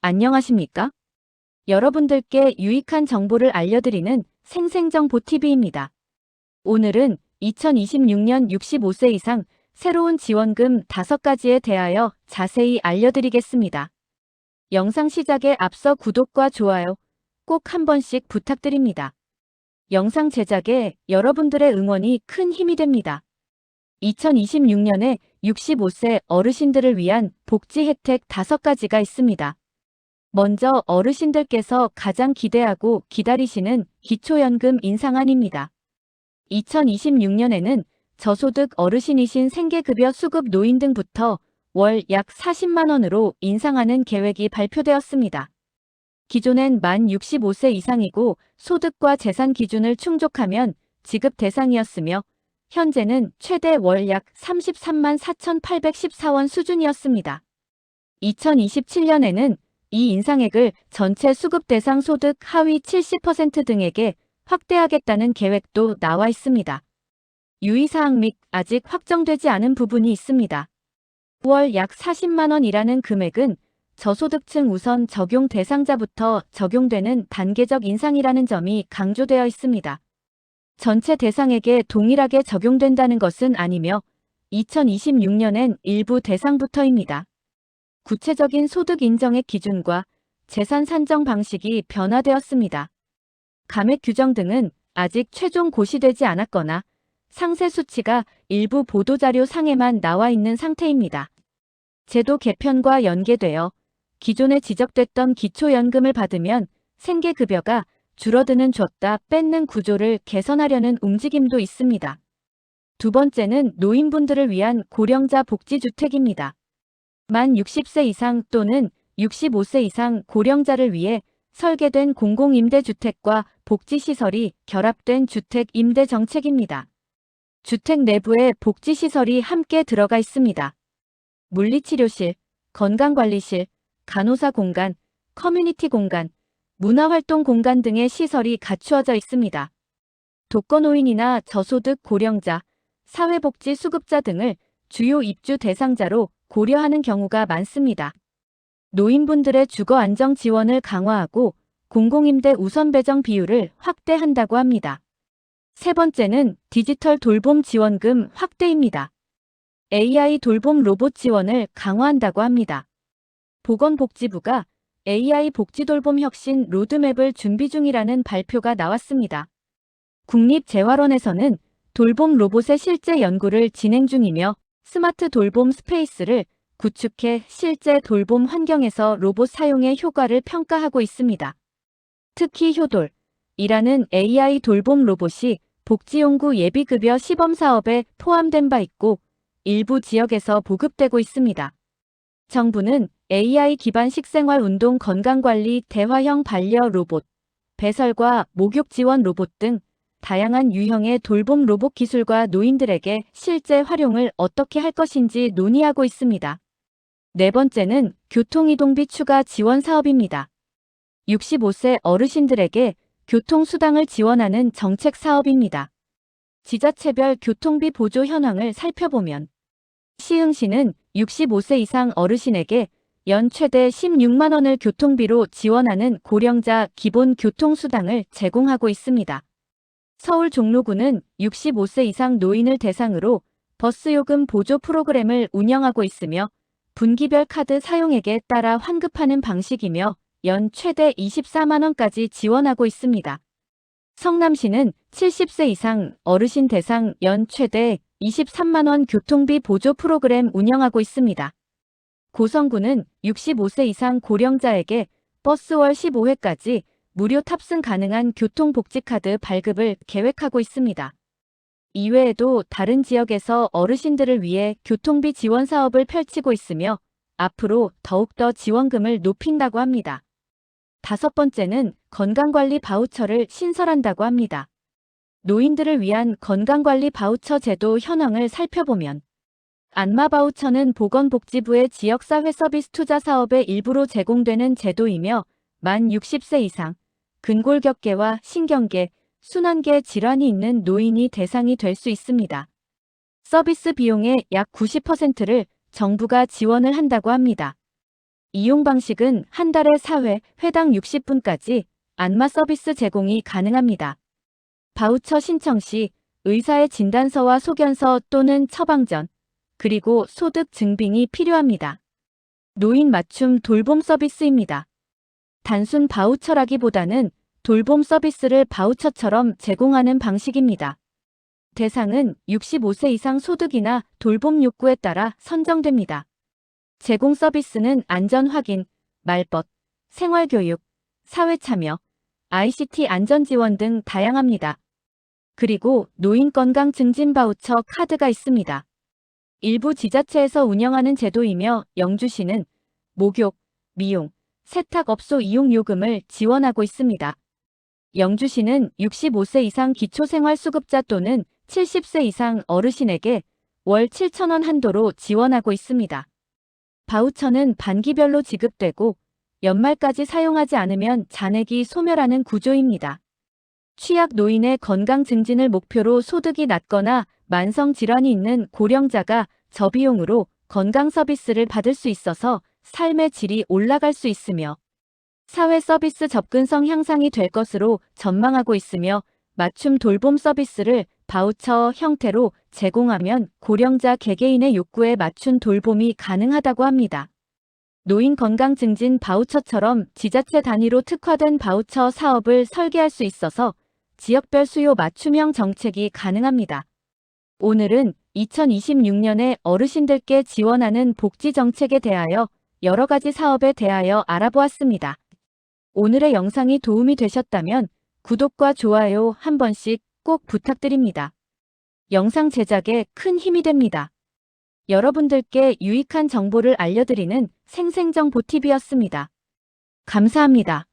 안녕하십니까? 여러분들께 유익한 정보를 알려드리는 생생정보TV입니다. 오늘은 2026년 65세 이상 새로운 지원금 5가지에 대하여 자세히 알려드리겠습니다. 영상 시작에 앞서 구독과 좋아요 꼭 한 번씩 부탁드립니다. 영상 제작에 여러분들의 응원이 큰 힘이 됩니다. 2026년에 65세 어르신들을 위한 복지 혜택 5가지가 있습니다. 먼저 어르신들께서 가장 기대하고 기다리시는 기초연금 인상안입니다. 2026년에는 저소득 어르신이신 생계급여 수급 노인 등부터 월 약 40만 원으로 인상하는 계획이 발표되었습니다. 기존엔 만 65세 이상이고 소득과 재산 기준을 충족하면 지급 대상이었으며 현재는 최대 월 약 33만 4,814원 수준이었습니다. 2027년에는 이 인상액을 전체 수급 대상 소득 하위 70% 등에게 확대하겠다는 계획도 나와 있습니다. 유의사항 및 아직 확정되지 않은 부분이 있습니다. 월 약 40만 원이라는 금액은 저소득층 우선 적용 대상자부터 적용되는 단계적 인상이라는 점이 강조되어 있습니다. 전체 대상에게 동일하게 적용된다는 것은 아니며 2026년엔 일부 대상부터입니다. 구체적인 소득 인정액 기준과 재산 산정 방식이 변화되었습니다. 감액 규정 등은 아직 최종 고시되지 않았거나 상세 수치가 일부 보도자료 상에만 나와 있는 상태입니다. 제도 개편과 연계되어 기존에 지적됐던 기초연금을 받으면 생계급여가 줄어드는 줬다 뺏는 구조를 개선하려는 움직임도 있습니다. 두 번째는 노인분들을 위한 고령자 복지주택입니다. 만 60세 이상 또는 65세 이상 고령자를 위해 설계된 공공임대주택과 복지시설이 결합된 주택임대 정책입니다. 주택 내부에 복지시설이 함께 들어가 있습니다. 물리치료실, 건강관리실, 간호사 공간, 커뮤니티 공간, 문화활동 공간 등의 시설이 갖추어져 있습니다. 독거노인이나 저소득 고령자, 사회복지 수급자 등을 주요 입주 대상자로 고려하는 경우가 많습니다. 노인분들의 주거 안정 지원을 강화하고 공공임대 우선 배정 비율을 확대한다고 합니다. 세 번째는 디지털 돌봄 지원금 확대입니다. AI 돌봄 로봇 지원을 강화한다고 합니다. 보건복지부가 AI 복지돌봄 혁신 로드맵을 준비 중이라는 발표가 나왔습니다. 국립재활원에서는 돌봄 로봇의 실제 연구를 진행 중이며 스마트 돌봄 스페이스를 구축해 실제 돌봄 환경에서 로봇 사용의 효과를 평가하고 있습니다. 특히 효돌이라는 AI 돌봄 로봇이 복지용구 예비급여 시범사업에 포함된 바 있고 일부 지역에서 보급되고 있습니다. 정부는 AI 기반 식생활 운동 건강관리 대화형 반려 로봇, 배설과 목욕 지원 로봇 등 다양한 유형의 돌봄 로봇 기술과 노인들에게 실제 활용을 어떻게 할 것인지 논의하고 있습니다. 네 번째는 교통이동비 추가 지원 사업입니다. 65세 어르신들에게 교통수당을 지원하는 정책 사업입니다. 지자체별 교통비 보조 현황을 살펴보면 시흥시는 65세 이상 어르신에게 연 최대 16만 원을 교통비로 지원하는 고령자 기본 교통수당을 제공하고 있습니다. 서울 종로구는 65세 이상 노인을 대상으로 버스요금 보조 프로그램을 운영하고 있으며 분기별 카드 사용액에 따라 환급하는 방식이며 연 최대 24만 원까지 지원하고 있습니다. 성남시는 70세 이상 어르신 대상 연 최대 23만 원 교통비 보조 프로그램 운영하고 있습니다. 고성구는 65세 이상 고령자에게 버스월 15회까지 무료 탑승 가능한 교통복지카드 발급을 계획하고 있습니다. 이외에도 다른 지역에서 어르신들을 위해 교통비 지원 사업을 펼치고 있으며 앞으로 더욱더 지원금을 높인다고 합니다. 다섯 번째는 건강관리 바우처를 신설한다고 합니다. 노인들을 위한 건강관리 바우처 제도 현황을 살펴보면 안마바우처는 보건복지부의 지역사회 서비스 투자 사업의 일부로 제공되는 제도이며 만 60세 이상, 근골격계와 신경계, 순환계 질환이 있는 노인이 대상이 될 수 있습니다. 서비스 비용의 약 90%를 정부가 지원을 한다고 합니다. 이용 방식은 한 달에 4회, 회당 60분까지 안마 서비스 제공이 가능합니다. 바우처 신청 시 의사의 진단서와 소견서 또는 처방전, 그리고 소득 증빙이 필요합니다. 노인 맞춤 돌봄 서비스입니다. 단순 바우처라기보다는 돌봄 서비스를 바우처처럼 제공하는 방식입니다. 대상은 65세 이상 소득이나 돌봄 욕구에 따라 선정됩니다. 제공 서비스는 안전 확인, 말벗, 생활교육, 사회참여, ICT 안전 지원 등 다양합니다. 그리고 노인 건강 증진 바우처 카드가 있습니다. 일부 지자체에서 운영하는 제도이며 영주시는 목욕, 미용, 세탁업소 이용 요금을 지원하고 있습니다. 영주시는 65세 이상 기초생활수급자 또는 70세 이상 어르신에게 월 7,000원 한도로 지원하고 있습니다. 바우처는 반기별로 지급되고 연말까지 사용하지 않으면 잔액이 소멸하는 구조입니다. 취약 노인의 건강 증진을 목표로 소득이 낮거나 만성 질환이 있는 고령자가 저비용으로 건강 서비스를 받을 수 있어서 삶의 질이 올라갈 수 있으며 사회 서비스 접근성 향상이 될 것으로 전망하고 있으며 맞춤 돌봄 서비스를 바우처 형태로 제공하면 고령자 개개인의 욕구에 맞춘 돌봄이 가능하다고 합니다. 노인 건강 증진 바우처처럼 지자체 단위로 특화된 바우처 사업을 설계할 수 있어서 지역별 수요 맞춤형 정책이 가능합니다. 오늘은 2026년에 어르신들께 지원하는 복지 정책에 대하여 여러 가지 사업에 대하여 알아보았습니다. 오늘의 영상이 도움이 되셨다면 구독과 좋아요 한 번씩 꼭 부탁드립니다. 영상 제작에 큰 힘이 됩니다. 여러분들께 유익한 정보를 알려드리는 생생정보TV였습니다. 감사합니다.